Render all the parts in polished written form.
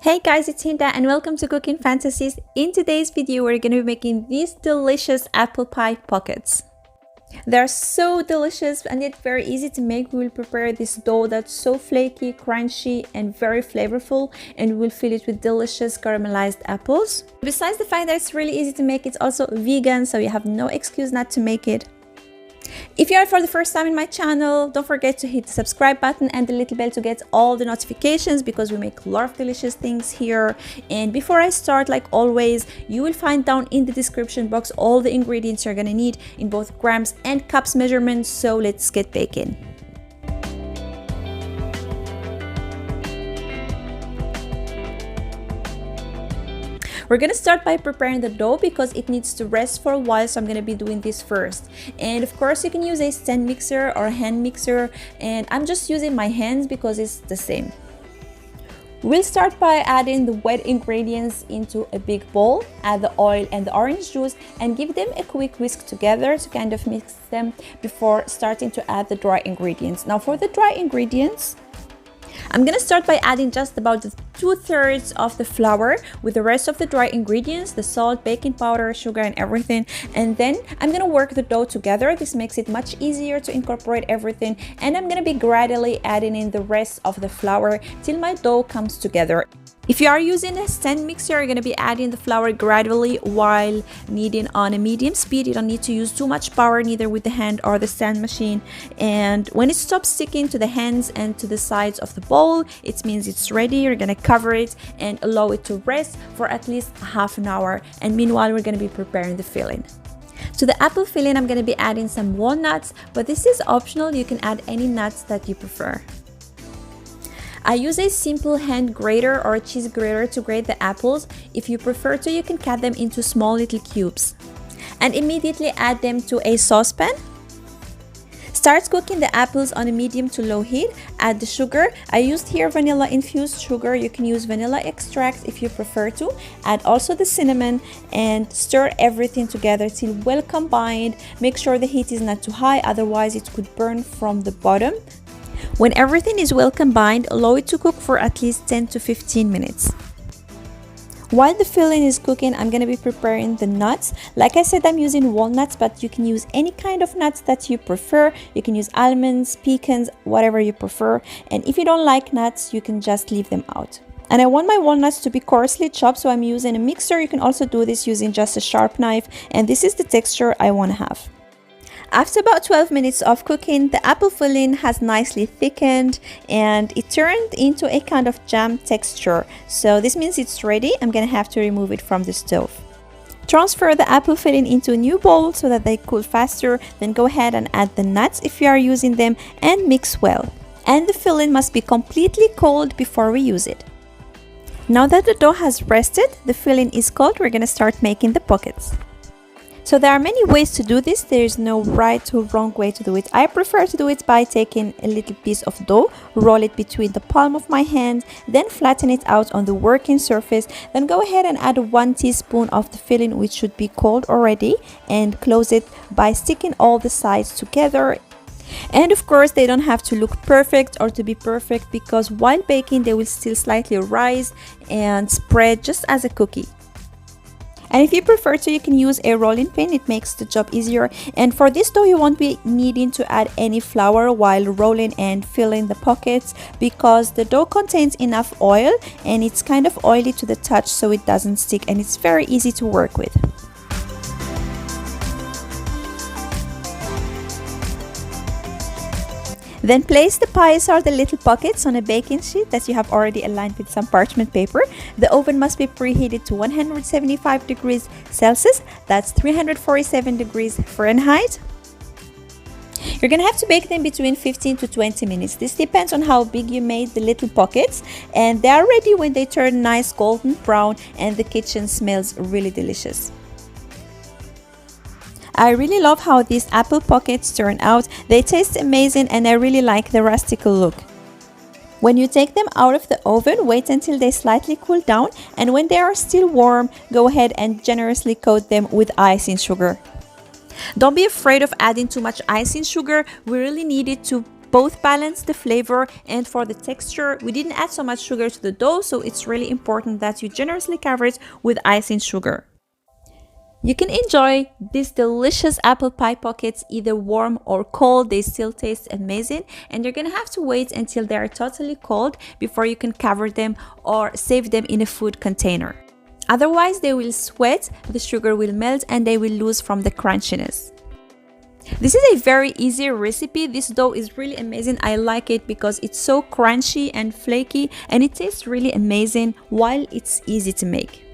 Hey guys, it's Hinda and welcome to Cooking Fantasies. In today's video, we're going to be making these delicious apple pie pockets. They're so delicious and yet very easy to make. We will prepare this dough that's so flaky, crunchy and very flavorful, and we'll fill it with delicious caramelized apples. Besides the fact that it's really easy to make, it's also vegan, so you have no excuse not to make it. If you are for the first time in my channel, don't forget to hit the subscribe button and the little bell to get all the notifications, because we make a lot of delicious things here. And before I start, like always, you will find down in the description box all the ingredients you're gonna need in both grams and cups measurements. So let's get baking. We're gonna start by preparing the dough because it needs to rest for a while, so I'm gonna be doing this first. And of course, you can use a stand mixer or a hand mixer, and I'm just using my hands because it's the same. We'll start by adding the wet ingredients into a big bowl, add the oil and the orange juice, and give them a quick whisk together to kind of mix them before starting to add the dry ingredients. Now for the dry ingredients, I'm gonna start by adding just about 2/3 of the flour with the rest of the dry ingredients, the salt, baking powder, sugar and everything. And then I'm gonna work the dough together. This makes it much easier to incorporate everything. And I'm gonna be gradually adding in the rest of the flour till my dough comes together. If you are using a stand mixer, you're going to be adding the flour gradually while kneading on a medium speed. You don't need to use too much power, neither with the hand or the stand machine. And when it stops sticking to the hands and to the sides of the bowl, it means it's ready. You're going to cover it and allow it to rest for at least half an hour. And meanwhile, we're going to be preparing the filling. To the apple filling, I'm going to be adding some walnuts, but this is optional. You can add any nuts that you prefer. I use a simple hand grater or a cheese grater to grate the apples. If you prefer to, you can cut them into small little cubes. And immediately add them to a saucepan. Start cooking the apples on a medium to low heat. Add the sugar. I used here vanilla infused sugar. You can use vanilla extract if you prefer to. Add also the cinnamon and stir everything together till well combined. Make sure the heat is not too high, otherwise it could burn from the bottom. When everything is well combined, allow it to cook for at least 10 to 15 minutes. While the filling is cooking, I'm going to be preparing the nuts. Like I said, I'm using walnuts, but you can use any kind of nuts that you prefer. You can use almonds, pecans, whatever you prefer. And if you don't like nuts, you can just leave them out. And I want my walnuts to be coarsely chopped, so I'm using a mixer. You can also do this using just a sharp knife. And this is the texture I want to have. After about 12 minutes of cooking, the apple filling has nicely thickened and it turned into a kind of jam texture. So this means it's ready. I'm gonna have to remove it from the stove. Transfer the apple filling into a new bowl so that they cool faster. Then go ahead and add the nuts if you are using them and mix well. And the filling must be completely cold before we use it. Now that the dough has rested, the filling is cold, we're gonna start making the pockets. So there are many ways to do this. There is no right or wrong way to do it. I prefer to do it by taking a little piece of dough, roll it between the palm of my hand, then flatten it out on the working surface. Then go ahead and add 1 teaspoon of the filling, which should be cold already, and close it by sticking all the sides together. And of course, they don't have to look perfect or to be perfect, because while baking they will still slightly rise and spread just as a cookie. And if you prefer to, you can use a rolling pin. It makes the job easier. And for this dough, you won't be needing to add any flour while rolling and filling the pockets, because the dough contains enough oil and it's kind of oily to the touch, so it doesn't stick and it's very easy to work with. Then place the pies or the little pockets on a baking sheet that you have already aligned with some parchment paper. The oven must be preheated to 175 degrees Celsius, that's 347 degrees Fahrenheit. You're gonna have to bake them between 15 to 20 minutes. This depends on how big you made the little pockets, and they are ready when they turn nice golden brown and the kitchen smells really delicious. I really love how these apple pockets turn out. They taste amazing and I really like the rustical look. When you take them out of the oven, wait until they slightly cool down, and when they are still warm, go ahead and generously coat them with icing sugar. Don't be afraid of adding too much icing sugar. We really need it to both balance the flavor, and for the texture, we didn't add so much sugar to the dough, so it's really important that you generously cover it with icing sugar. You can enjoy these delicious apple pie pockets either warm or cold. They still taste amazing, and you're gonna have to wait until they are totally cold before you can cover them or save them in a food container. Otherwise, they will sweat, the sugar will melt, and they will lose from the crunchiness. This is a very easy recipe. This dough is really amazing. I like it because it's so crunchy and flaky, and it tastes really amazing while it's easy to make.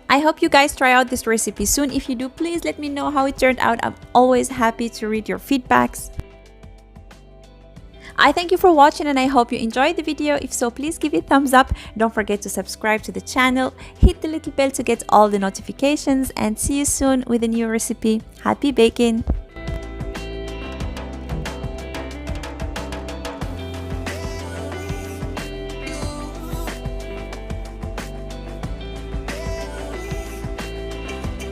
I hope you guys try out this recipe soon. If you do, please let me know how it turned out. I'm always happy to read your feedbacks. I thank you for watching, and I hope you enjoyed the video. If so, please give it a thumbs up. Don't forget to subscribe to the channel, hit the little bell to get all the notifications, and see you soon with a new recipe. Happy baking!